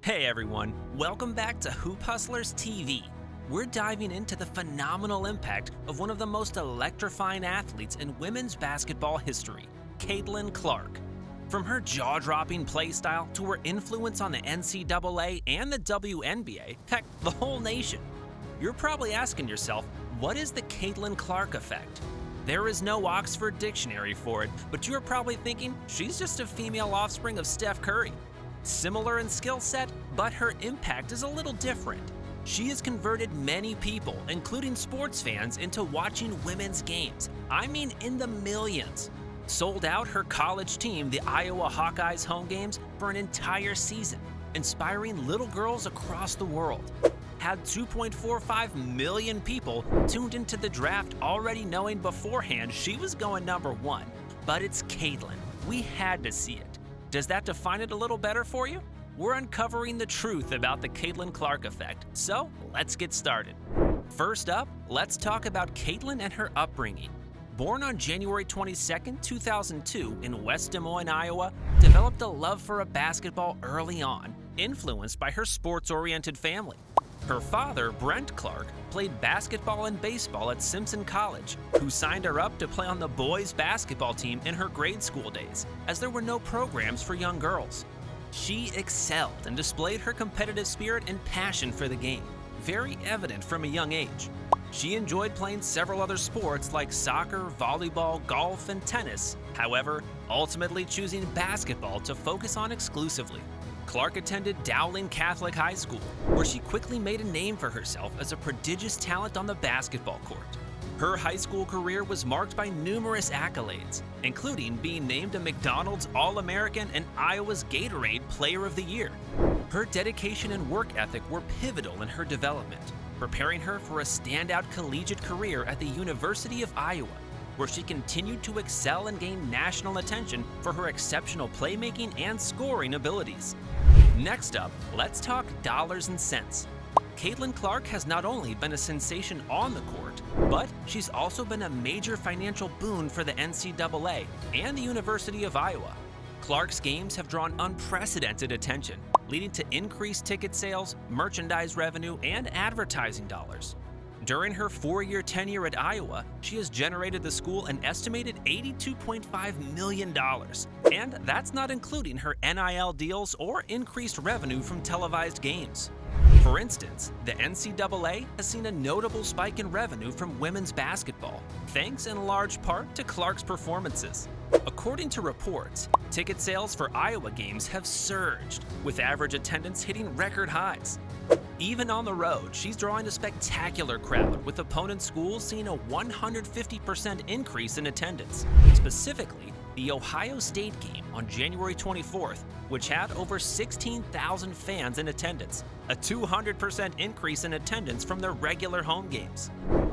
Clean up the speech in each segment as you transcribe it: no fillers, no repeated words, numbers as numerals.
Hey everyone, welcome back to Hoop Hustlers TV. We're diving into the phenomenal impact of one of the most electrifying athletes in women's basketball history, Caitlin Clark. From her jaw-dropping play style to her influence on the NCAA and the WNBA, heck, the whole nation. You're probably asking yourself, what is the Caitlin Clark effect? There is no Oxford dictionary for it, but you're probably thinking she's just a female offspring of Steph Curry. Similar in skill set, but her impact is a little different. She has converted many people, including sports fans, into watching women's games. I mean in the millions. Sold out her college team, the Iowa Hawkeyes home games, for an entire season, inspiring little girls across the world. Had 2.45 million people tuned into the draft already knowing beforehand she was going number one. But it's Caitlin. We had to see it. Does that define it a little better for you? We're uncovering the truth about the Caitlin Clark effect, so let's get started. First up, let's talk about Caitlin and her upbringing. Born on January 22, 2002 in West Des Moines, Iowa, developed a love for basketball early on, influenced by her sports-oriented family. Her father, Brent Clark, played basketball and baseball at Simpson College, who signed her up to play on the boys' basketball team in her grade school days, as there were no programs for young girls. She excelled and displayed her competitive spirit and passion for the game, very evident from a young age. She enjoyed playing several other sports like soccer, volleyball, golf, and tennis, however, ultimately choosing basketball to focus on exclusively. Clark attended Dowling Catholic High School, where she quickly made a name for herself as a prodigious talent on the basketball court. Her high school career was marked by numerous accolades, including being named a McDonald's All-American and Iowa's Gatorade Player of the Year. Her dedication and work ethic were pivotal in her development, preparing her for a standout collegiate career at the University of Iowa, where she continued to excel and gain national attention for her exceptional playmaking and scoring abilities. Next up, let's talk dollars and cents. Caitlin Clark has not only been a sensation on the court, but she's also been a major financial boon for the NCAA and the University of Iowa. Clark's games have drawn unprecedented attention, leading to increased ticket sales, merchandise revenue, and advertising dollars. During her 4-year tenure at Iowa, she has generated the school an estimated $82.5 million, and that's not including her NIL deals or increased revenue from televised games. For instance, the NCAA has seen a notable spike in revenue from women's basketball, thanks in large part to Clark's performances. According to reports, ticket sales for Iowa games have surged, with average attendance hitting record highs. Even on the road, she's drawing a spectacular crowd, with opponent schools seeing a 150% increase in attendance. Specifically, the Ohio State game on January 24th, which had over 16,000 fans in attendance, a 200% increase in attendance from their regular home games.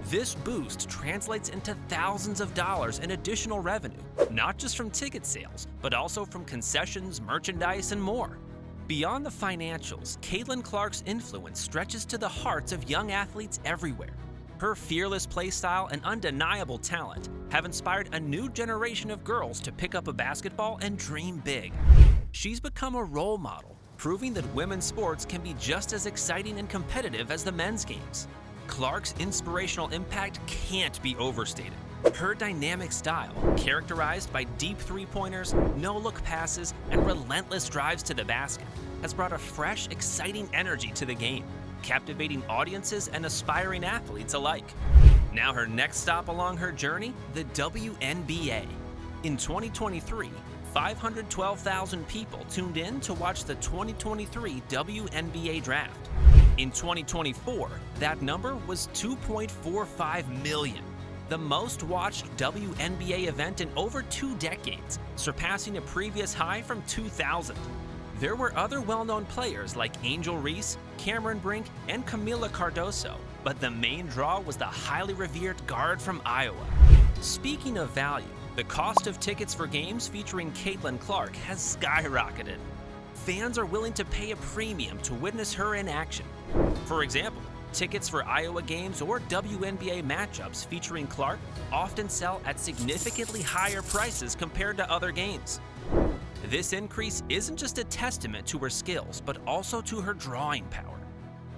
This boost translates into thousands of dollars in additional revenue, not just from ticket sales, but also from concessions, merchandise, and more. Beyond the financials, Caitlin Clark's influence stretches to the hearts of young athletes everywhere. Her fearless play style and undeniable talent have inspired a new generation of girls to pick up a basketball and dream big. She's become a role model, proving that women's sports can be just as exciting and competitive as the men's games. Clark's inspirational impact can't be overstated. Her dynamic style, characterized by deep three-pointers, no-look passes, and relentless drives to the basket, has brought a fresh, exciting energy to the game, captivating audiences and aspiring athletes alike. Now her next stop along her journey, the WNBA. In 2023, 512,000 people tuned in to watch the 2023 WNBA draft. In 2024, that number was 2.45 million. The most watched WNBA event in over 2 decades, surpassing a previous high from 2000. There were other well-known players like Angel Reese, Cameron Brink, and Camila Cardoso, but the main draw was the highly revered guard from Iowa. Speaking of value, the cost of tickets for games featuring Caitlin Clark has skyrocketed. Fans are willing to pay a premium to witness her in action. For example, tickets for Iowa games or WNBA matchups featuring Clark often sell at significantly higher prices compared to other games. This increase isn't just a testament to her skills, but also to her drawing power.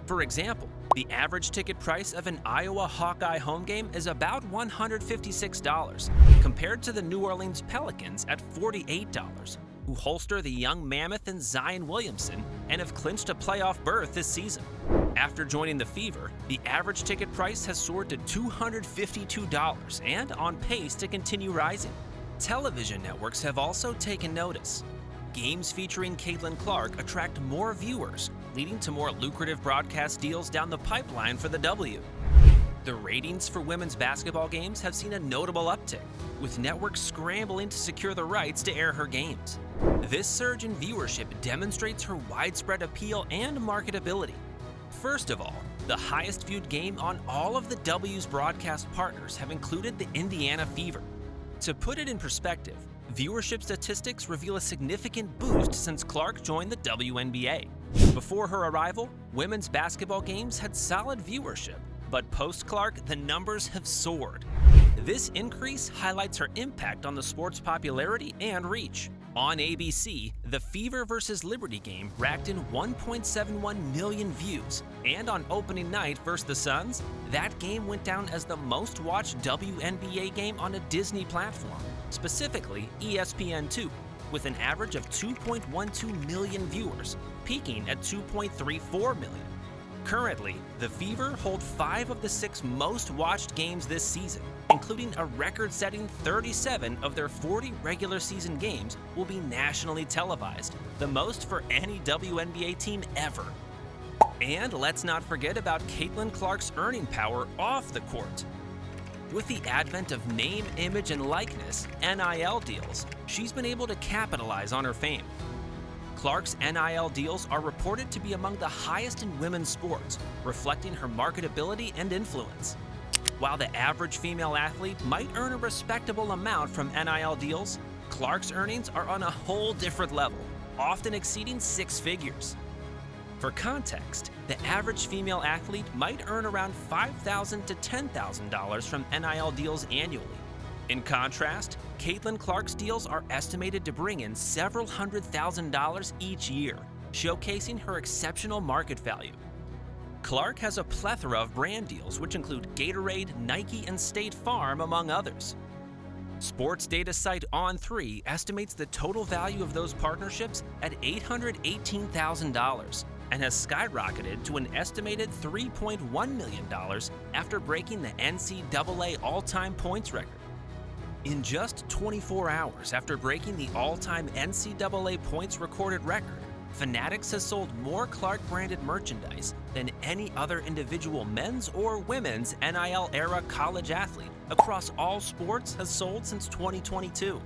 For example, the average ticket price of an Iowa Hawkeye home game is about $156, compared to the New Orleans Pelicans at $48, who holster the young mammoth in Zion Williamson and have clinched a playoff berth this season. After joining the Fever, the average ticket price has soared to $252 and on pace to continue rising. Television networks have also taken notice. Games featuring Caitlin Clark attract more viewers, leading to more lucrative broadcast deals down the pipeline for the W. The ratings for women's basketball games have seen a notable uptick, with networks scrambling to secure the rights to air her games. This surge in viewership demonstrates her widespread appeal and marketability. First of all, the highest viewed game on all of the W's broadcast partners have included the Indiana Fever. To put it in perspective, viewership statistics reveal a significant boost since Clark joined the WNBA. Before her arrival, women's basketball games had solid viewership, but post-Clark, the numbers have soared. This increase highlights her impact on the sport's popularity and reach. On ABC, the Fever vs. Liberty game racked in 1.71 million views, and on opening night versus the Suns, that game went down as the most-watched WNBA game on a Disney platform, specifically ESPN2, with an average of 2.12 million viewers, peaking at 2.34 million. Currently, the Fever hold 5 of the 6 most-watched games this season, including a record-setting 37 of their 40 regular season games will be nationally televised, the most for any WNBA team ever. And let's not forget about Caitlin Clark's earning power off the court. With the advent of name, image, and likeness, NIL deals, she's been able to capitalize on her fame. Clark's NIL deals are reported to be among the highest in women's sports, reflecting her marketability and influence. While the average female athlete might earn a respectable amount from NIL deals, Clark's earnings are on a whole different level, often exceeding 6 figures. For context, the average female athlete might earn around $5,000 to $10,000 from NIL deals annually. In contrast, Caitlin Clark's deals are estimated to bring in several $100,000 each year, showcasing her exceptional market value. Clark has a plethora of brand deals, which include Gatorade, Nike, and State Farm, among others. Sports data site On3 estimates the total value of those partnerships at $818,000 and has skyrocketed to an estimated $3.1 million after breaking the NCAA all-time points record. In just 24 hours after breaking the all-time NCAA points recorded record, Fanatics has sold more Clark-branded merchandise than any other individual men's or women's NIL-era college athlete across all sports has sold since 2022.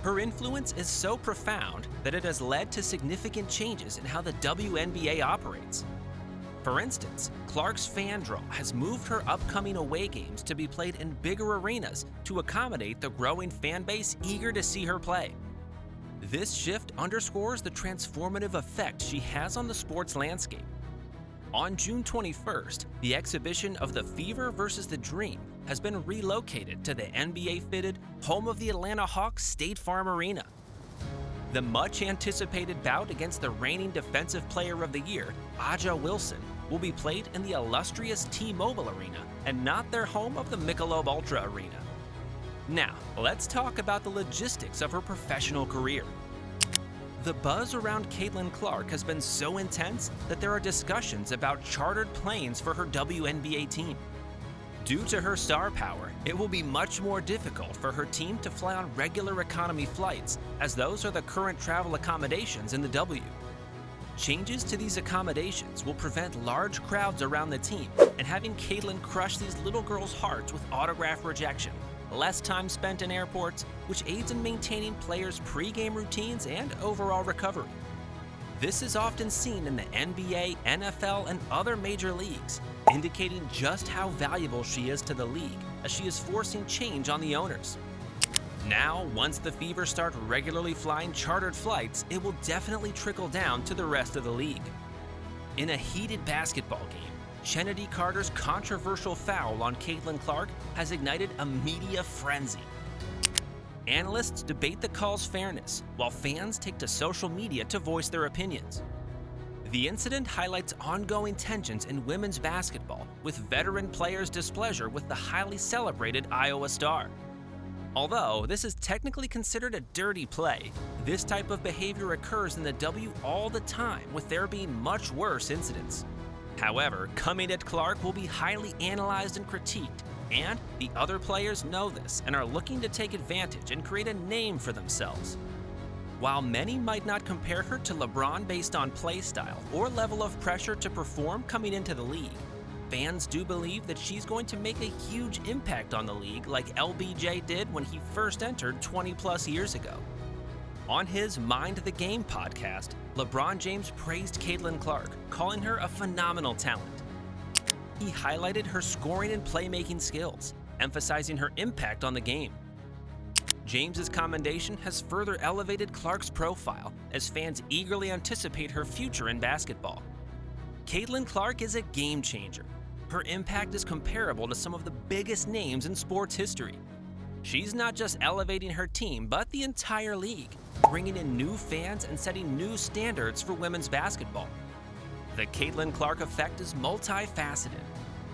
Her influence is so profound that it has led to significant changes in how the WNBA operates. For instance, Clark's fan draw has moved her upcoming away games to be played in bigger arenas to accommodate the growing fan base eager to see her play. This shift underscores the transformative effect she has on the sports landscape. On June 21st, the exhibition of the Fever vs. the Dream has been relocated to the NBA-fitted home of the Atlanta Hawks State Farm Arena. The much-anticipated bout against the reigning Defensive Player of the Year, Aja Wilson, will be played in the illustrious T-Mobile Arena and not their home of the Michelob Ultra Arena. Now, let's talk about the logistics of her professional career. The buzz around Caitlin Clark has been so intense that there are discussions about chartered planes for her WNBA team. Due to her star power, it will be much more difficult for her team to fly on regular economy flights, as those are the current travel accommodations in the W. Changes to these accommodations will prevent large crowds around the team and having Caitlin crush these little girls' hearts with autograph rejection, less time spent in airports, which aids in maintaining players' pre-game routines and overall recovery. This is often seen in the NBA, NFL, and other major leagues, indicating just how valuable she is to the league, as she is forcing change on the owners. Now, once the Fever start regularly flying chartered flights, it will definitely trickle down to the rest of the league. In a heated basketball game, Chennedy Carter's controversial foul on Caitlin Clark has ignited a media frenzy. Analysts debate the call's fairness, while fans take to social media to voice their opinions. The incident highlights ongoing tensions in women's basketball, with veteran players' displeasure with the highly celebrated Iowa star. Although this is technically considered a dirty play, this type of behavior occurs in the W all the time, with there being much worse incidents. However, coming at Clark will be highly analyzed and critiqued, and the other players know this and are looking to take advantage and create a name for themselves. While many might not compare her to LeBron based on play style or level of pressure to perform coming into the league, fans do believe that she's going to make a huge impact on the league like LBJ did when he first entered 20-plus years ago. On his Mind the Game podcast, LeBron James praised Caitlin Clark, calling her a phenomenal talent. He highlighted her scoring and playmaking skills, emphasizing her impact on the game. James's commendation has further elevated Clark's profile as fans eagerly anticipate her future in basketball. Caitlin Clark is a game changer. Her impact is comparable to some of the biggest names in sports history. She's not just elevating her team, but the entire league, bringing in new fans and setting new standards for women's basketball. The Caitlin Clark effect is multifaceted.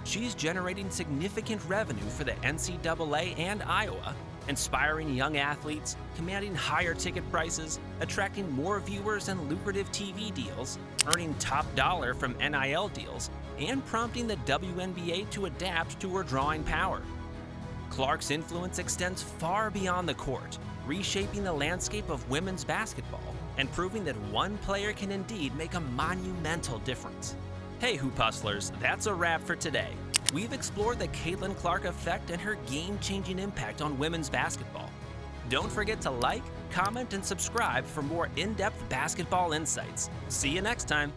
She's generating significant revenue for the NCAA and Iowa, inspiring young athletes, commanding higher ticket prices, attracting more viewers and lucrative TV deals, earning top dollar from NIL deals, and prompting the WNBA to adapt to her drawing power. Clark's influence extends far beyond the court, reshaping the landscape of women's basketball and proving that one player can indeed make a monumental difference. Hey Hoop Hustlers, that's a wrap for today. We've explored the Caitlin Clark effect and her game-changing impact on women's basketball. Don't forget to like, comment, and subscribe for more in-depth basketball insights. See you next time.